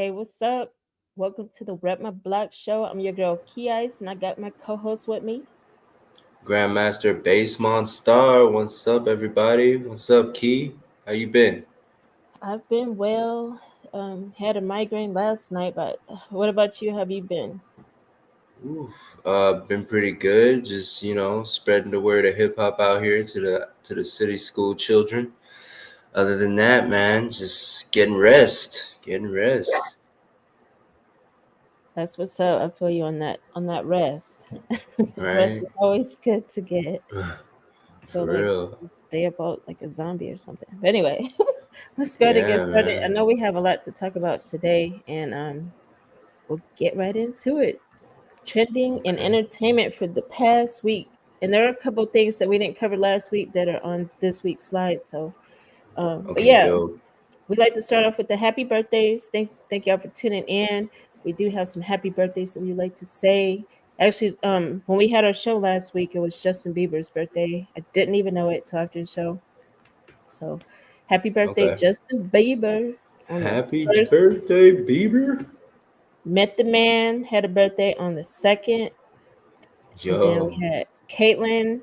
Hey, what's up? Welcome to the Rep My Block show. I'm your girl KeyIce, and I got my co-host with me. Grandmastar Bass Monstar. What's up, everybody? What's up, Key? How you been? I've been well. Had a migraine last night, but what about you? How have you been? Ooh, been pretty good. Just spreading the word of hip hop out here to the city school children. Other than that, man, just getting rest. That's what's up. I feel you on that rest. Rest Right? is always good to get. For Feel like real. you stay up all like a zombie or something. But anyway, let's go to get Yeah, started. I man. know we have a lot to talk about today, and we'll get right into it. Trending in Okay. entertainment for the past week. And there are a couple of things that we didn't cover last week that are on this week's slide. So, but Okay, yeah, dope. we'd like to start off with the happy birthdays. Thank y'all for tuning in. We do have some happy birthdays that we'd like to say. Actually, when we had our show last week, it was Justin Bieber's birthday. I didn't even know it till after the show. So, happy birthday, Okay. Justin Bieber, on the Happy first. birthday, Bieber. Met the Man had a birthday on the second. And then we Yo, had Caitlyn.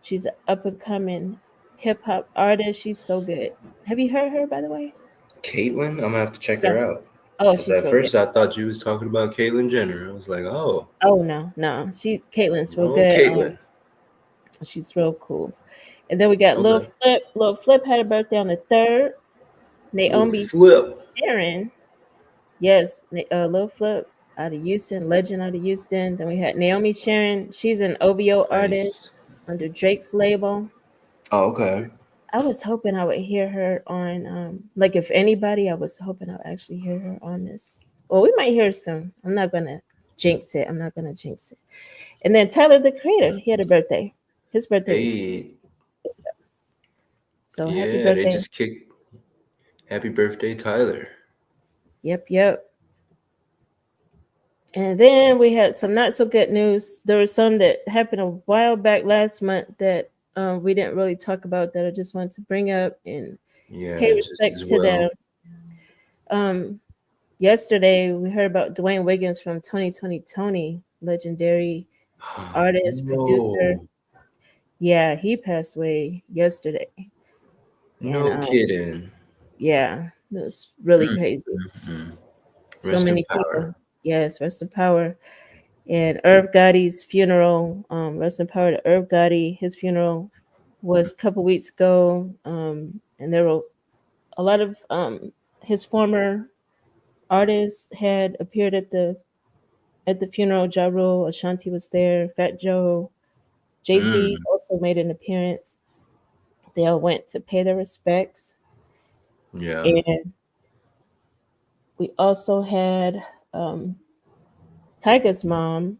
She's an up and coming hip hop artist. She's so good. Have you heard her, by the way? Caitlyn. I'm gonna have to check Yeah. her out. Oh, Because she's at real good. first I thought you was talking about Caitlyn Jenner. I was like, oh, Oh no. Caitlyn's real no, good. Caitlyn. She's real cool. And then we got Lil Okay. Flip. Lil Flip had a birthday on the third. Little Naomi flip. Sharon. Yes, Lil Flip out of Houston, legend out of Houston. Then we had Naomi Sharon. She's an OVO artist Nice. under Drake's label. Oh, okay. I was hoping I would hear her on like if anybody, I was hoping I would actually hear her on this. Well, we might hear her soon. I'm not gonna jinx it. I'm not gonna jinx it. And then Tyler the Creator, he had a birthday. His birthday was Hey, so happy yeah, they birthday. just kicked Happy Birthday, Tyler. Yep. And then we had some not so good news. There was some that happened a while back last month that we didn't really talk about that I just wanted to bring up and pay Yeah, just respects as to them. well. Um, Yesterday, we heard about Dwayne Wiggins from 2020 Tony, legendary artist, producer. No, Yeah, he passed away yesterday. And no kidding. yeah, it was really Mm, crazy. mm. So Rest in many power. people. Yes, rest in power. And Irv Gotti's funeral, rest in power to Irv Gotti. His funeral was a couple weeks ago. And there were a lot of his former artists had appeared at the funeral. Ja Rule, Ashanti was there, Fat Joe, Jay Z Mm, also made an appearance. They all went to pay their respects, yeah. and we also had um, Tyga's mom,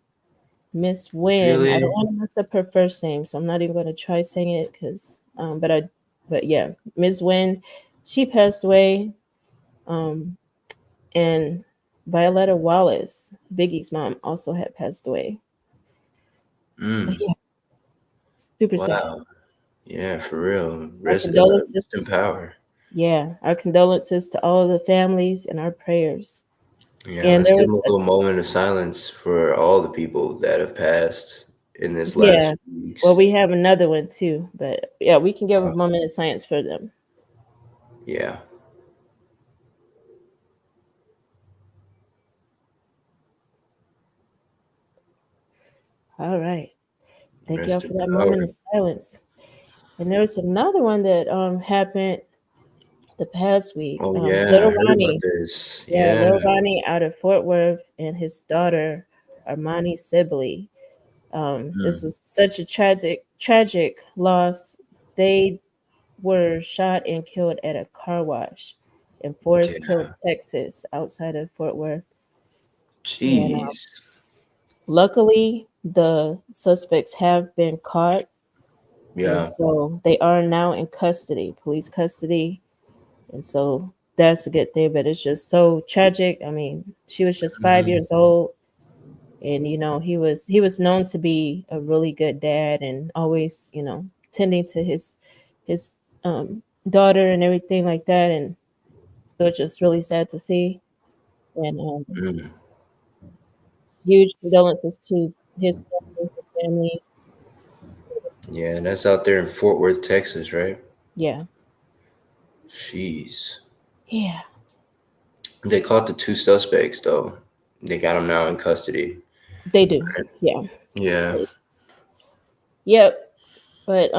Miss Wynn. I don't Really? want to mess up her first name, so I'm not even going to try saying it because, but yeah, Miss Wynn, she passed away, um, and Violetta Wallace, Biggie's mom, also had passed away. But Mm, yeah, super sad. wow. Yeah, for real. Our condolences. Rest in power. Yeah, our condolences to all of the families and our prayers. Yeah, And let's there give was, them a little moment of silence for all the people that have passed in this last yeah, few well, weeks. we have another one too, but yeah, we can give a moment of silence for them. Yeah. All right. Thank y'all Rest for in that moment power. of silence. And there was another one that happened the past week. Oh yeah, I Little heard about Ronnie, this. yeah, Yeah. Little Ronnie out of Fort Worth and his daughter Armani Sibley. This Mm, was such a tragic loss. They were shot and killed at a car wash in Forest Hill, yeah. Texas, outside of Fort Worth. And Jeez. luckily, the suspects have been caught, and Yeah. so they are now in custody, police custody. And so that's a good thing, but it's just so tragic. I mean, she was just 5 years Mhm. old, and he was known to be a really good dad and always tending to his daughter and everything like that. And it was just really sad to see. and Mm. huge condolences to his family. Yeah, and that's out there in Fort Worth, Texas, right? Yeah, Jeez. yeah, They caught the two suspects though. They got them now in custody. they do. Yeah, Yeah. yep. But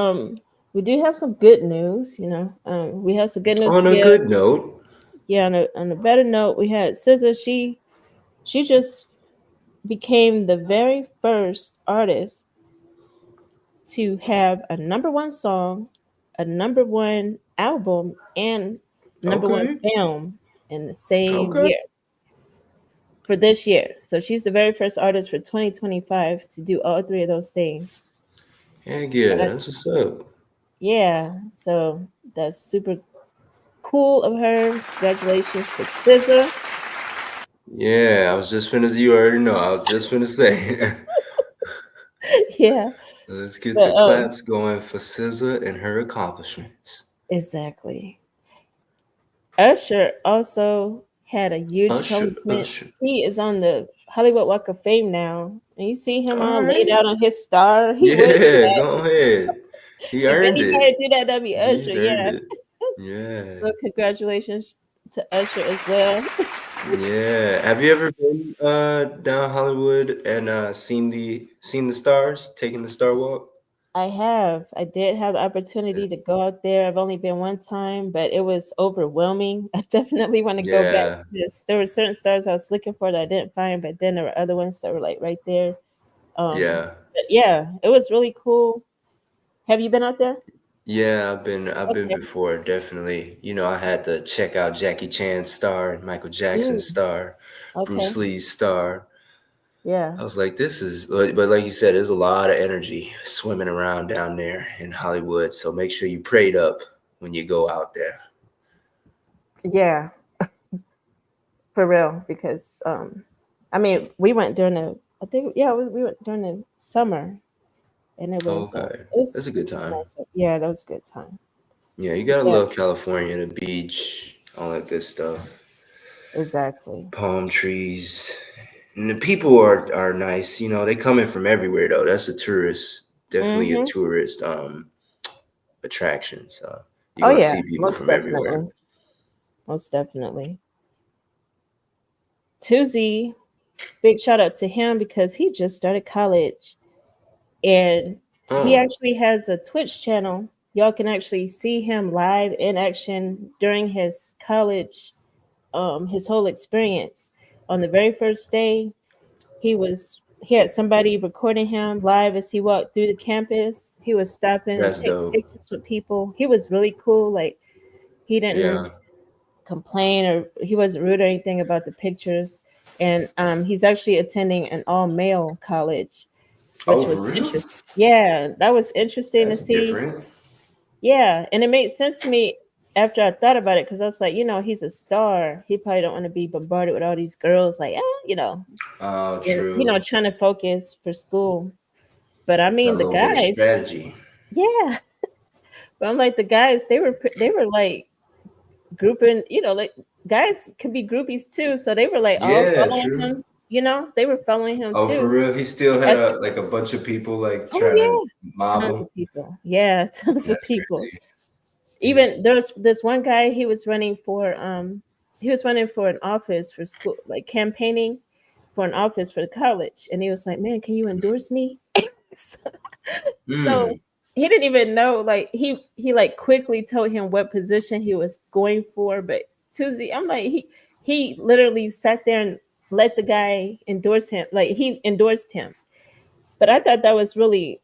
we do have some good news. We have some good news to On a give. good note. Yeah, on a better note, we had SZA. She just became the very first artist to have a number one song, a number one album, and number one Okay. film in the same Okay. year for this year. So she's the very first artist for 2025 to do all three of those things. Heck yeah, And that's what's up. yeah, so that's super cool of her. Congratulations to SZA. Yeah, I was just finna. You already know. I was just finna say. Yeah, Let's get but the claps going for SZA and her accomplishments. exactly. Usher also had a huge Usher, accomplishment. Usher. He is on the Hollywood Walk of Fame now. And you see him All all laid right. out on his star. He would do Yeah, that. go ahead. He If earned anybody it. do that, that'd be Usher. He's earned Yeah. it. Yeah. So congratulations to Usher as well. Yeah. Have you ever been down Hollywood and seen the stars, taking the star walk? I have. I did have the opportunity to go out there. I've only been one time, but it was overwhelming. I definitely want to go back. Yeah. This there were certain stars I was looking for that I didn't find, but then there were other ones that were like right there. Yeah. But yeah, it was really cool. Have you been out there? Yeah, I've been Okay. before, definitely. I had to check out Jackie Chan's star and Michael Jackson's Mm, star, okay. Bruce Lee's star. Yeah. I was like, this is, but like you said, there's a lot of energy swimming around down there in Hollywood. So make sure you prayed up when you go out there. Yeah, for real. Because I mean, we went during the I think yeah, we went during the summer and Okay, that's a it good was time. nice. Yeah, that was a good time. Yeah, you gotta Yeah, love California, the beach, all that good stuff. exactly. Palm trees. And the people are nice. They come in from everywhere though. That's a tourist, definitely a Mm-hmm. tourist attraction. So you're Oh gonna yeah, see people most from everywhere. definitely. Most definitely. Tuzi, big shout out to him because he just started college and he Oh, actually has a Twitch channel. Y'all can actually see him live in action during his college, his whole experience. On the very first day, he had somebody recording him live as he walked through the campus. He was stopping and that's taking dope. pictures with people. He was really cool. Like he didn't Yeah. complain or he wasn't rude or anything about the pictures. And he's actually attending an all male college, Oh, which for was real? interesting. Yeah, that was interesting to That's see. different. Yeah, and it made sense to me after I thought about it because I was like, he's a star. He probably don't want to be bombarded with all these girls, like, Oh, true. trying to focus for school. But I Got mean, a the little bit of guys, strategy. yeah. But I'm like, the guys, they were like grouping, like guys could be groupies too. So they were like all Yeah, following true. him. They were following him Oh, for too. real? He still had As a like a bunch of people like oh trying to yeah, mob tons him. of people. Yeah, tons of That's people. crazy. Yeah. Even there was this one guy he was running for an office for school, like campaigning for an office for the college, and he was like, man, can you endorse me? so, so Mm. he didn't even know, like he like quickly told him what position he was going for. But Tuesday, I'm like, he literally sat there and let the guy endorse him, like he endorsed him. But I thought that was really,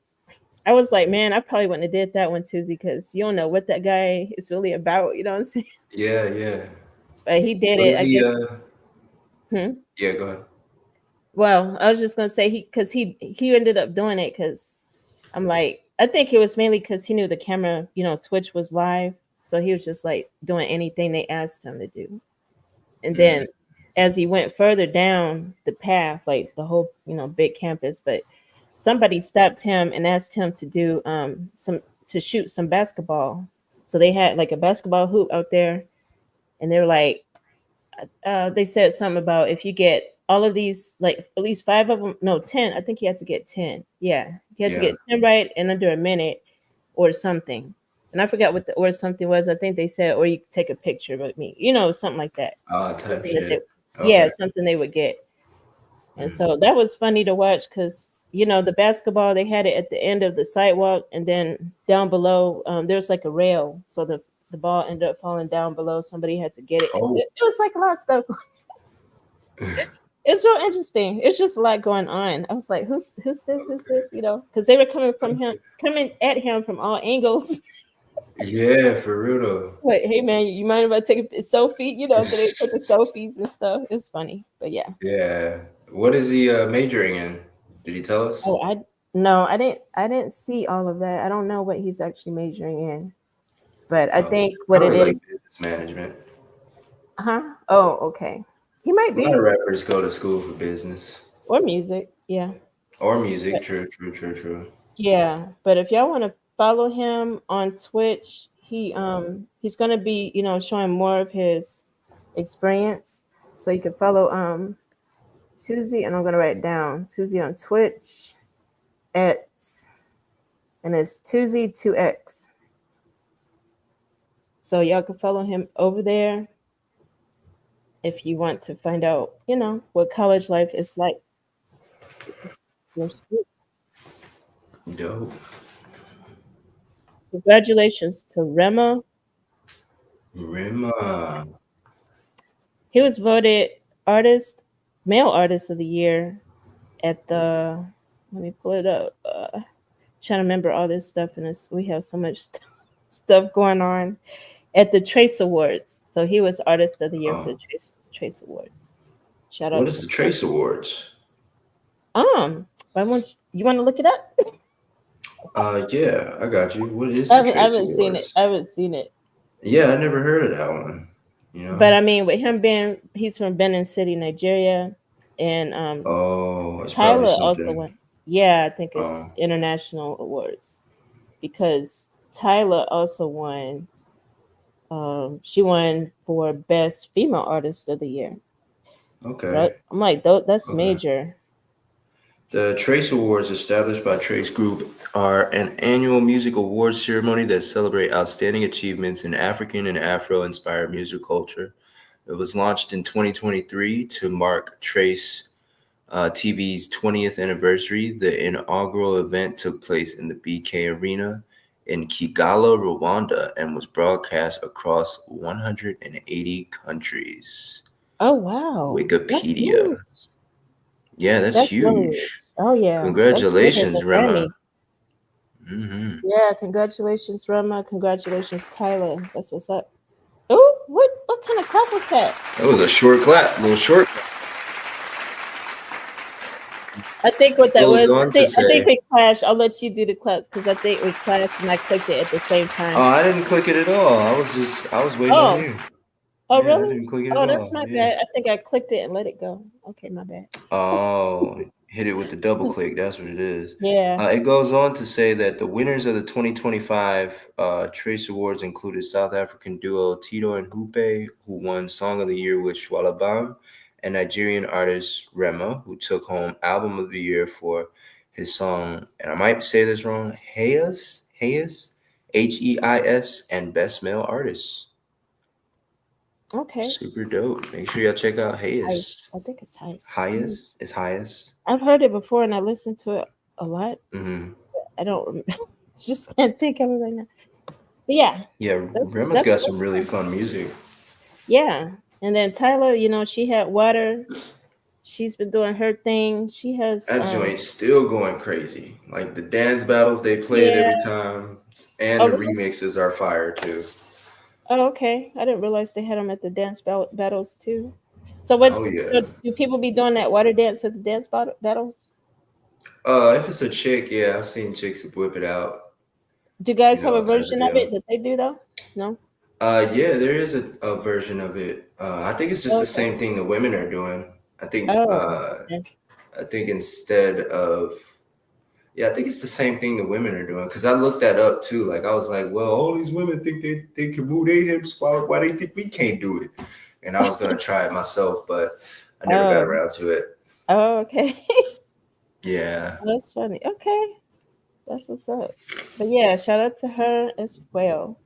I was like, man, I probably wouldn't have did that one too because you don't know what that guy is really about. You know what I'm saying? Yeah, yeah. But he did What it, is I he? guess. Hmm? Yeah, go ahead. Well, I was just gonna say because he ended up doing it because I'm like, I think it was mainly because he knew the camera, Twitch was live, so he was just like doing anything they asked him to do. And Mm. then as he went further down the path, like the whole, big campus, but somebody stopped him and asked him to do some to shoot some basketball. So they had like a basketball hoop out there, and they were like, they said something about if you get all of these, like at least 5 of them, no, 10. I think you had to get 10. Yeah, you had to Yeah. get 10 right in under a minute, or something. And I forgot what the or something was. I think they said, or you take a picture with me, something like that. Type Something that they, shit. yeah, Okay. something they would get. And Mm. so that was funny to watch because the basketball, they had it at the end of the sidewalk, and then down below there's like a rail, so the ball ended up falling down below. Somebody had to get it. Oh. It was like a lot of stuff. It's real interesting. It's just a lot going on. I was like, who's this? Who's Okay. this? Because they were coming at him from all angles. Yeah, for real though. Like, hey man, you mind if I take a selfie? So they took the selfies and stuff. It's funny, but yeah. Yeah. What is he majoring in? Did he tell us? Oh, I no, I didn't see all of that. I don't know what he's actually majoring in, but I think what it Probably like is, business management. huh? Oh, okay. He might A lot of be, rappers go to school for business or music. Yeah, or music. but True, true, true, true. yeah. But if y'all want to follow him on Twitch, he's gonna be showing more of his experience. So you can follow Tuesday, and I'm gonna write it down Tuesday on Twitch at, and it's Tuesday 2X. So y'all can follow him over there if you want to find out, what college life is like. Dope. Congratulations to Rema. Rima. He was voted male artist of the year at the. Let me pull it up. Trying to remember all this stuff, and we have so much stuff going on at the Trace Awards. So he was artist of the year for Oh, the Trace Awards. Shout what out is to the Trace Awards? you want to look it up? Yeah, I got you. What is I the haven't, I Trace haven't seen it. I Awards? haven't seen it. Yeah, I never heard of that one. You But know? I mean, with him he's from Benin City, Nigeria, and Oh, it's probably Tyler also something. won. Yeah, I think it's Oh, international awards because Tyler also won. She won for best female artist of the year. okay. I'm like, that's Okay. major. The Trace Awards, established by Trace Group, are an annual music awards ceremony that celebrate outstanding achievements in African and Afro-inspired music culture. It was launched in 2023 to mark Trace TV's 20th anniversary. The inaugural event took place in the BK Arena in Kigali, Rwanda, and was broadcast across 180 countries. Oh wow, that's Wikipedia. huge. Yeah, that's That's really huge. huge. Oh yeah, that should have hit the Congratulations, Rema. Grammy. Hmm. Yeah, congratulations, Rama. Congratulations, Tyler. That's what's up. Oh, what kind of clap was that? That was a short clap, little short. I think what that Goes was. on to I think say, we clashed. I'll let you do the claps because I think we clashed and I clicked it at the same "Oh, time. I didn't click it at all. I was waiting on Oh, you. oh, Yeah, I really? didn't click it at Oh, that's all. my Yeah. bad. I think I clicked it and let it go. Okay, my bad. Oh, hit it with the double click. That's what it is. Yeah. It goes on to say that the winners of the 2025 Trace Awards included South African duo Tito and Hupe, who won Song of the Year with Shwalabam, and Nigerian artist Rema, who took home Album of the Year for his song, and I might say this wrong, Heis, Heis, and Best Male Artist. Okay. Super dope. Make sure y'all check out Heist. Heis. I think it's Heist. Highest is highest. I've heard it before and I listened to it a lot. Mm-hmm. I don't remember. Just can't think of it right now. But yeah, Yeah, that's Rema's that's got some really fun music. yeah. And then Tyler, she had Water. She's been doing her thing. She has That joint's still going crazy. Like the dance battles, they play it yeah. every time, and Oh, the really? remixes are fire too. Oh, okay. I didn't realize they had them at the dance battles too. So what? Oh yeah. So do people be doing that water dance at the dance battles? If it's a chick, yeah, I've seen chicks whip it out. Do guys You have a know, type of version of deal. it that they do though? No. Yeah, there is a version of it. I think it's just the Okay. same thing the women are doing. I think Oh. uh, Okay. I think instead of Yeah, I think it's the same thing the women are doing. Cause I looked that up too. Like I was like, well, all these women think they can move their hips. Why they think we can't do it? and I was gonna try it myself, but I never got Oh, around to it. oh, okay. Yeah. Oh, that's funny. Okay, that's what's up. But yeah, shout out to her as well.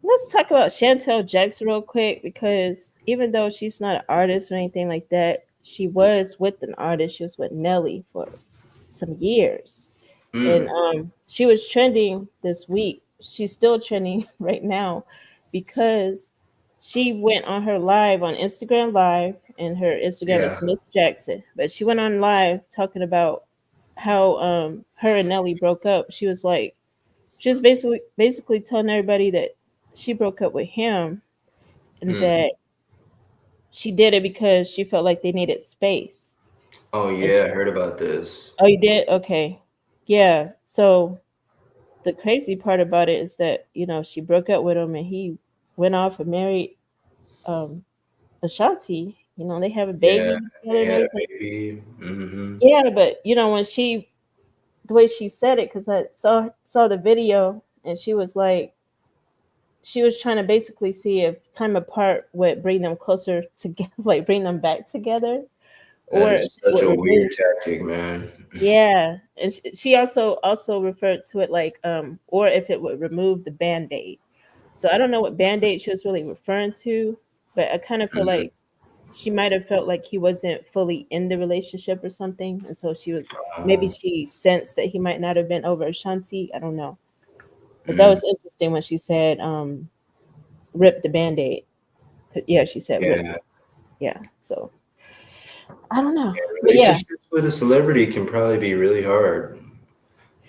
Let's talk about Chantel Jackson real quick because even though she's not an artist or anything like that, she was with an artist. She was with Nelly for some years, and Mm. she was trending this week. She's still trending right now because she went on her live on Instagram Live, and her Instagram is Yeah. Miss Jackson. But she went on live talking about how her and Nelly broke up. She was basically telling everybody that she broke up with him and Mm. that she did it because she felt like they needed space. Oh And yeah, I heard about this. oh, you did? Okay. Yeah. So the crazy part about it is that, she broke up with him and he went off and married um Ashanti. They have a Yeah, baby and together he and had a everything. baby. Mm-hmm. Yeah, but when the way she said it, because I saw the video and she was trying to basically see if time apart would bring them closer together, like bring them back together, That or if is it such would a weird remove. tactic, man. Yeah, and she also referred to it like or if it would remove the band-aid. So I don't know what band-aid she was really referring to, but I kind of feel Mm. like she might have felt like he wasn't fully in the relationship or something, and so maybe Oh. she sensed that he might not have been over Ashanti. I don't know, but that Mm. was interesting when she said rip the band-aid. Yeah, she said rip. Yeah. Yeah, so I don't know, but yeah, Relationships with a celebrity can probably be really hard.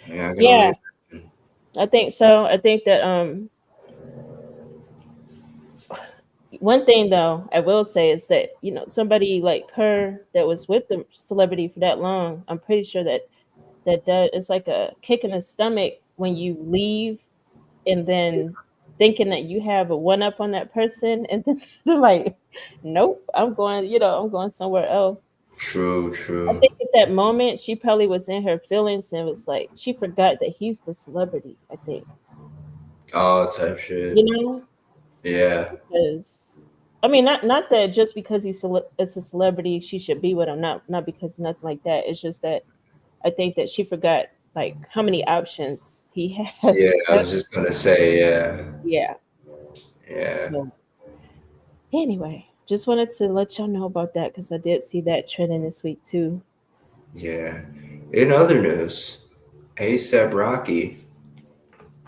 Yeah, I can yeah, only imagine. I think so. I think that one thing though I will say is that somebody like her that was with the celebrity for that long, I'm pretty sure that it's like a kick in the stomach when you leave and then thinking that you have a one up on that person, and then they're like, nope, I'm going somewhere else. True, I true. think at that moment she probably was in her feelings and was like she forgot that he's the celebrity. I think All type shit. you know Yeah. because I mean not that just because is a celebrity she should be with him. Not because nothing like that. It's just that I think that she forgot like how many options he Yeah, has. I was just gonna say, yeah. Yeah. Yeah. So anyway, just wanted to let y'all know about that because I did see that trending this week too. Yeah. In other news, ASAP Rocky.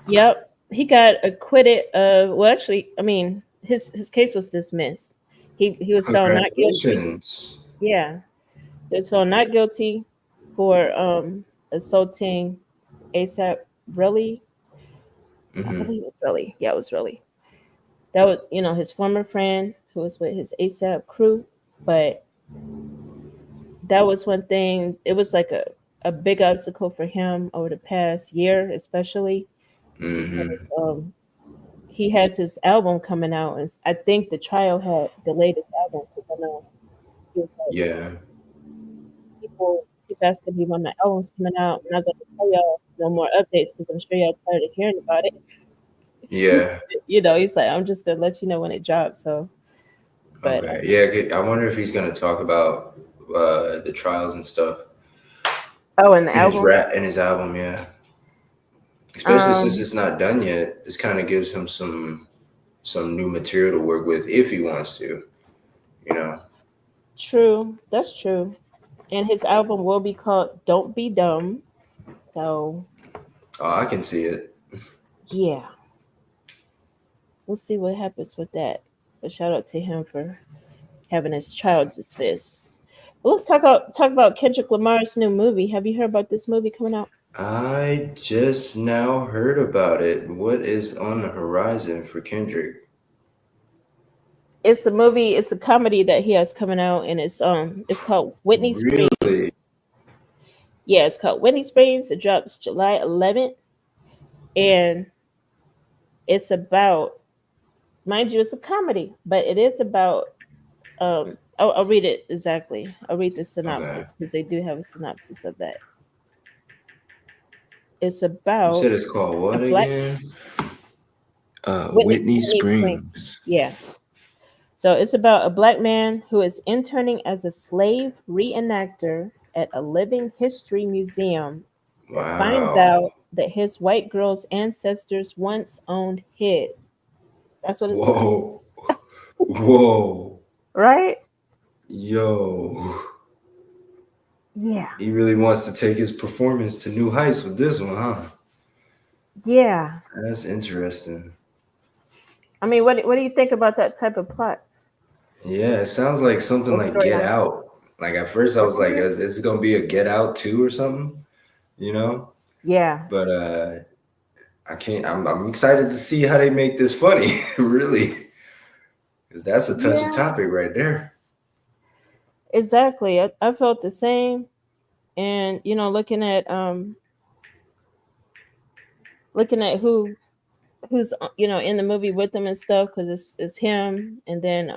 Yep, he got acquitted of. Well, actually, I mean, his case was dismissed. He was found not guilty. Congratulations. Yeah, he was found not guilty for assaulting ASAP. Really, I Hmm. believe it was really. Yeah, it was really. That was his former friend who was with his ASAP crew, but that was one thing. It was like a big obstacle for him over the past year, especially because Hmm. he has his album coming out, and I think the trial had delayed his album because I know he was like, Yeah. people keep asking me when my album's coming out. I'm not going to tell y'all no more updates because I'm sure y'all tired of hearing about it. Yeah. He's like, I'm just going to let you know when it drops. So, but Okay. Yeah. I wonder if he's gonna talk about the trials and stuff oh, and the in his album, album. Yeah. Especially since um, it's not done yet. This kind of gives him some new material to work with if he wants to. You know. true, that's true. And his album will be called "Don't Be Dumb." So Oh, I can see it. yeah, we'll see what happens with that. But shout out to him for having his child dismissed. Well, let's talk about Kendrick Lamar's new movie. Have you heard about this movie coming out? I just now heard about it. What is on the horizon for Kendrick? It's a movie. It's a comedy that he has coming out, and it's called Whitney Springs. Really? Yeah, it's called Whitney Springs. It drops July 11th, and it's about, mind you, it's a comedy, but it is about. I'll read it exactly. I'll read the Okay. synopsis because they do have a synopsis of that. It's You about said it's called a what black again? Whitney Whitney Whitney Springs. Springs. Yeah, So it's about a black man who is interning as a slave reenactor at a living history museum that finds Wow. out that his white girl's ancestors once owned his. That's what it says. Whoa. Whoa. Right? Yo. Yeah. He really wants to take his performance to new heights with this one, huh? Yeah. That's interesting. I mean, what do you think about that type of plot Yeah, it sounds like something or like Get storyline? Out. Like at first I was like, is this gonna be a Get Out 2 or something? You know? Yeah. But I can't I'm excited to see how they make this funny, really. Because that's a touchy Yeah. topic right there. Exactly. I felt the same. And looking at who's in the movie with them and stuff, because it's him, and then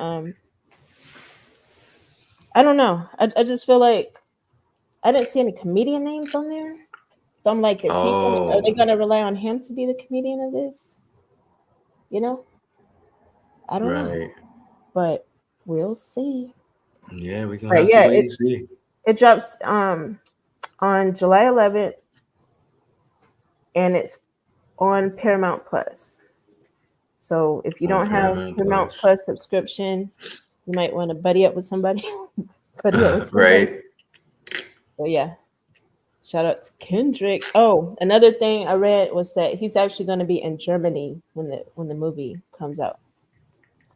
I don't know. I just feel like I didn't see any comedian names on there. So I'm like, are they Oh, gonna rely on him to be the comedian of this? You know? I don't know. right. But we'll see. Yeah, we're gonna But have to yeah, wait and it see. it drops on July 11th, and it's on Paramount Plus. So if you On don't have Paramount Paramount Plus. Plus subscription, you might want to buddy up with somebody. buddy up with somebody. Right. So yeah, shout out to Kendrick. Oh, another thing I read was that he's actually going to be in Germany when the movie comes out.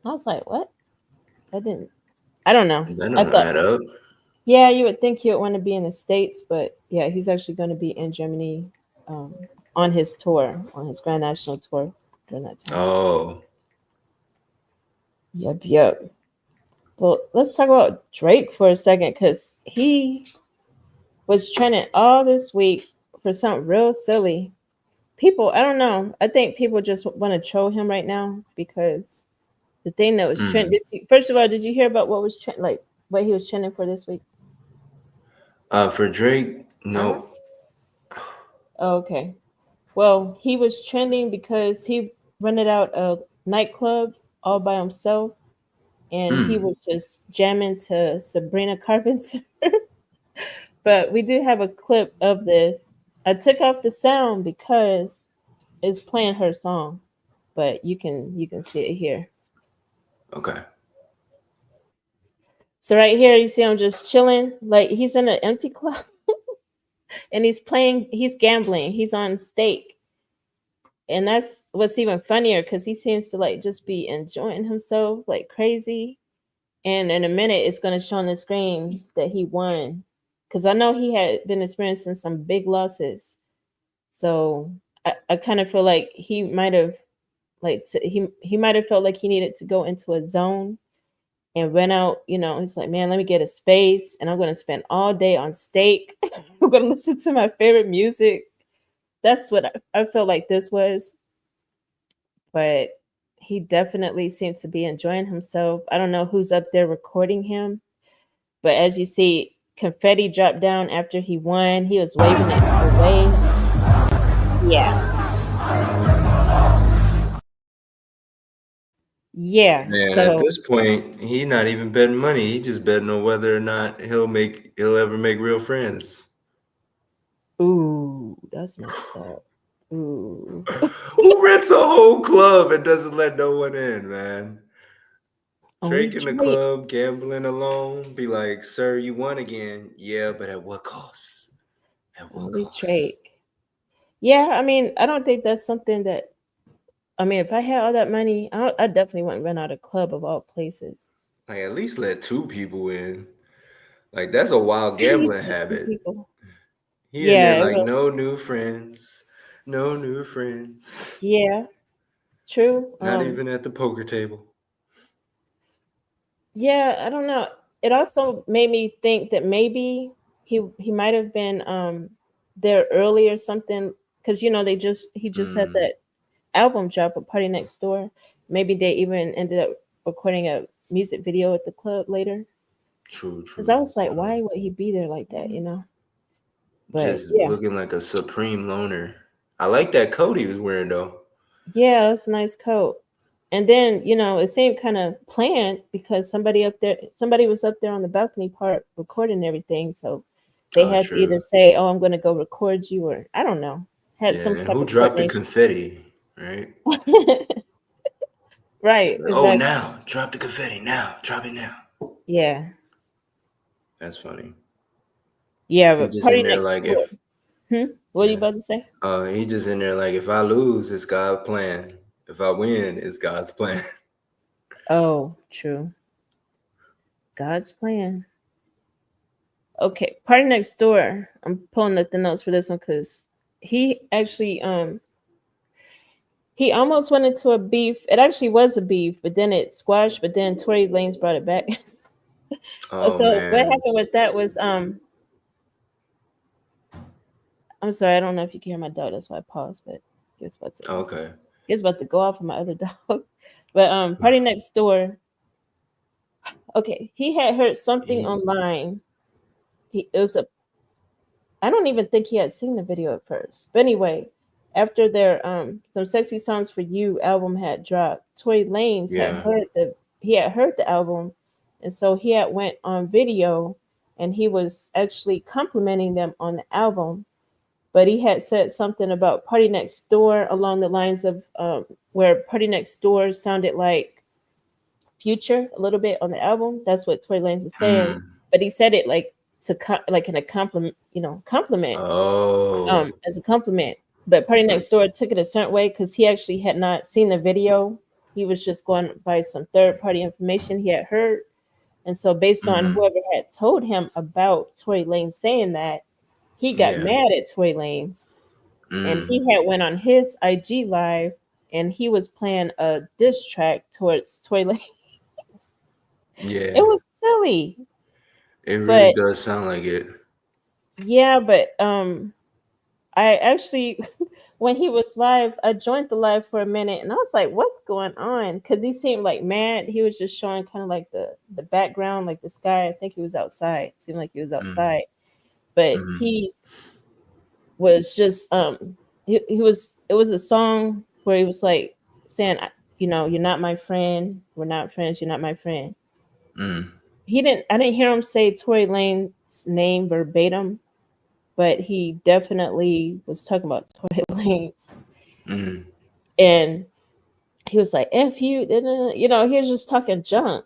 I was like, what? I didn't. I don't know. That I don't thought, add up. yeah, you would think he would want to be in the States, but yeah, he's actually going to be in Germany um, on his tour, on his Grand National tour during that time. Oh. Yep, yep. Well, let's talk about Drake for a second, because he was trending all this week for something real silly. People, I don't know. I think people just want to troll him right now because the thing that was Mm. trending. First of all, did you hear about what was like what he was trending for this week? For Drake, Uh-huh. no. Oh, okay. Well, he was trending because he rented out a nightclub all by himself, and he Mm. was just jamming to Sabrina Carpenter. But we do have a clip of this. I took off the sound because it's playing her song, but you can see it here. Okay. So right here, you see him just chilling, like he's in an empty club, and he's gambling, he's on stake, and that's what's even funnier because he seems to like just be enjoying himself like crazy. And in a minute, it's going to show on the screen that he won, because I know he had been experiencing some big losses. So I kind of feel like he might have he might have felt like he needed to go into a zone and rent out. He's like, man, let me get a space, and I'm going to spend all day on steak. I'm going to listen to my favorite music. That's what I felt like this was. But he definitely seems to be enjoying himself. I don't know who's up there recording him, but as you see, confetti dropped down after he won. He was waving it away. Yeah. Yeah. Man, at So, this point, he not even betting money. He just betting on whether or not he'll ever make real friends. ooh, that's messed up. Ooh. Who rents a whole club and doesn't let no one in, man? Only Drake in the Drake. club, gambling alone, be like, sir, you won again. Yeah, but at what cost? At what Only cost? Drake. Yeah, I mean, I don't think that's something that. I mean, if I had all that money, I definitely wouldn't rent out a club of all places. Like, at least let two people in. Like, that's a wild At least gambling like two habit. people. He in there Yeah, like, no new friends. No new friends. yeah, true. Not even at the poker table. Yeah, I don't know. It also made me think that maybe he might have been there early or something, because he just had Mm, that album drop at Party Next Door. Maybe they even ended up recording a music video at the club later. true, Because I true, was like, true. why would he be there like that? But Just yeah, looking like a supreme loner. I like that coat he was wearing though. yeah, that's a nice coat. And then, it seemed kind of planned because somebody was up there on the balcony part recording everything. So they Oh, had to either true. say, "Oh, I'm going to go record you," or I don't know, had Yeah, some and type who of dropped the coordination. confetti, right? It's Right, like, oh, exactly. now, drop the confetti now, drop it now. Yeah. That's funny. Yeah, He but just in Party there Next like Door. if What are you yeah. about to say? He just in there like if I lose, it's God's plan. If I win, it's God's plan. Oh, true. God's plan. Okay, Party Next Door. I'm pulling up the notes for this one because he actually he almost went into a beef. It actually was a beef, but then it squashed. But then Tory Lanez brought it back. Oh So what man. happened with that was I'm sorry, I don't know if you can hear my dog. That's why I paused. But he was about to Okay. he was about to go off of my other dog. But Party Next Door. Okay, he had heard something He online. It was a I don't even think he had seen the video at first. But anyway, after their Some Sexy Songs for You album had dropped, Tory Lanez had yeah. heard the album, and so he had went on video and he was actually complimenting them on the album. But he had said something about Party Next Door along the lines of where Party Next Door sounded like Future a little bit on the album. That's what Tory Lanez was saying, Mm. but he said it like like in a compliment, Oh. as a compliment. But Party Next Door took it a certain way because he actually had not seen the video. He was just going by some third party information he had heard. And so, based on Mm. whoever had told him about Tory Lanez saying that, he got Yeah. mad at Tory Lanez, and Mm. he had went on his IG live and he was playing a diss track towards Tory Lanez. It Yeah. was silly, It really but does sound like it. yeah, but I actually, when he was live, I joined the live for a minute, and I was like, "What's going on?" Because he seemed like mad. He was just showing kind of like the background, like the sky. I think he was outside. It seemed like he was Mm. outside, but Mm. he was just he was. It was a song where he was like saying, "You're not my friend. We're not friends. You're not my friend." Mm. I didn't hear him say Tory Lane's name verbatim, but he definitely was talking about Tory Lanez. Mm. And he was like, F you, da, da, da," he was just talking junk.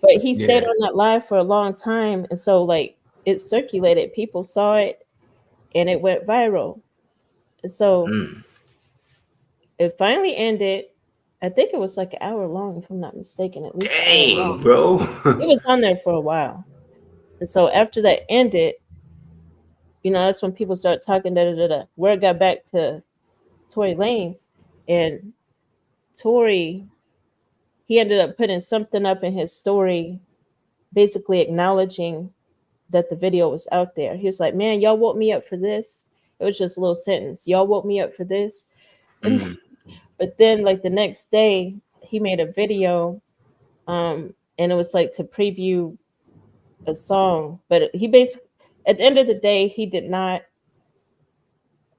But he stayed Yeah. on that live for a long time. And so, like, it circulated. People saw it and it went viral. And so Mm. it finally ended. I think it was like an hour long, if I'm not mistaken, at least an hour Dang, long. bro. He was on there for a while. And so after that ended, that's when people start talking, da da da da. Word got back to Tory Lanez, and Tory, he ended up putting something up in his story, basically acknowledging that the video was out there. He was like, "Man, y'all woke me up for this." It was just a little sentence. "Y'all woke me up for this." And Mm. but then like the next day, he made a video, and it was like to preview a song. But he basically, at the end of the day, he did not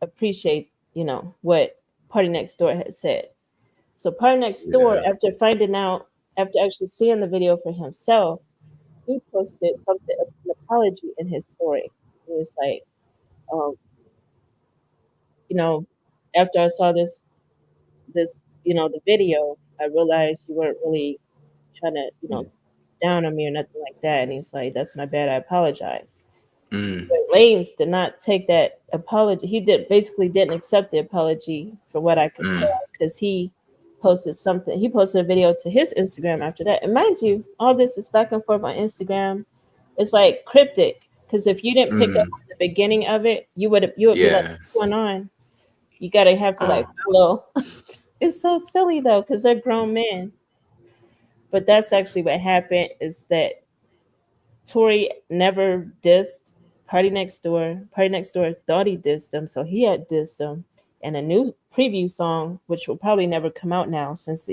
appreciate, what Party Next Door had said. So Party Next Door, Yeah. after actually seeing the video for himself, he posted something, an apology in his story. He was like, um, you know, after I saw this, the video, I realized you weren't really trying to, down on me or nothing like that. And he was like, "That's my bad. I apologize." Mm. But Lanes did not take that apology. He didn't accept the apology for what I could Mm. tell because he posted something. He posted a video to his Instagram after that. And mind you, all this is back and forth on Instagram. It's like cryptic because if you didn't pick up Mm. on the beginning of it, you would be like, Yeah. "What's going on?" You gotta have to like Oh. follow. It's so silly though because they're grown men. But that's actually what happened is that Tory never dissed Party Next Door. Party Next Door thought he dissed them, so he had dissed them. And a new preview song, which will probably never come out now since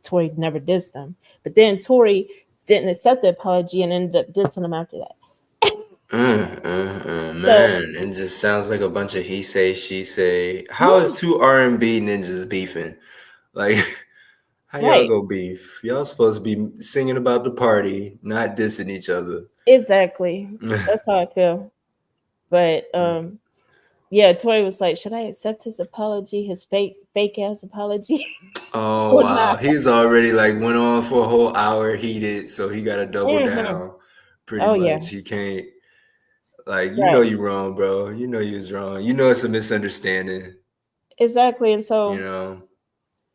Tory never dissed them. But then Tory didn't accept the apology and ended up dissing him after that. So Man, it just sounds like a bunch of he say, she say. How is yeah, two R&B ninjas beefing? Like, How y'all Right. go beef? Y'all supposed to be singing about the party, not dissing each other. Exactly. That's how I feel. But yeah, Tory was like, should I accept his apology, his fake ass apology Oh or wow, not? he's already like went on for a whole hour heated, so he got to double Hmm. down. Pretty Oh yeah. much, he can't. Like, you know Right. you wrong, bro. You know you was wrong. You know it's a misunderstanding. Exactly. And You so know,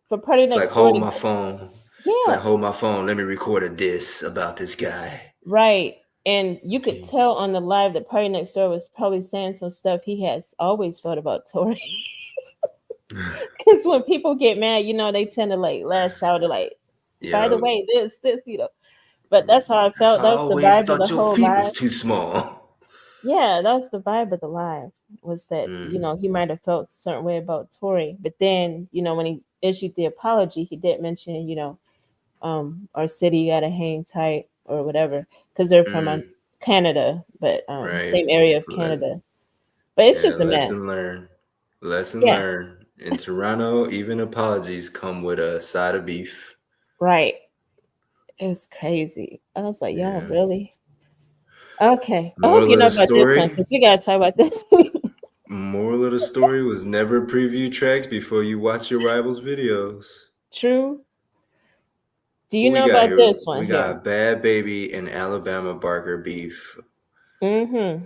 for Party it's like Next Door hold to my get, phone. It's like yeah, hold my phone. Let me record a diss about this guy. right. And you could Okay. tell on the live that Party Next Door was probably saying some stuff he has always felt about Tory. Because when people get mad, they tend to like lash out to like, by the Yeah, way, this. But that's how I that's felt. how I That's the always vibe of the thought your whole feet live. was too small. Yeah, that's the vibe of the live was that, Mm, he might have felt a certain way about Tory. But then, when he issued the apology, he did mention, our city gotta hang tight or whatever, because they're from mm, Canada, but right. same area of Le- Canada. But it's yeah, just a lesson mess. learned. Lesson Yeah, learned. In Toronto, even apologies come with a side of beef. right. It was crazy. I was like, y'all Yeah. really? Okay. I hope Moral you of know the about this one story. because we gotta talk about this. Moral of the story was never preview tracks before you watch your rivals' videos. True. Do Who you we know got about here? this one We here? got Bad Baby and Alabama Barker beef. Mm-hmm.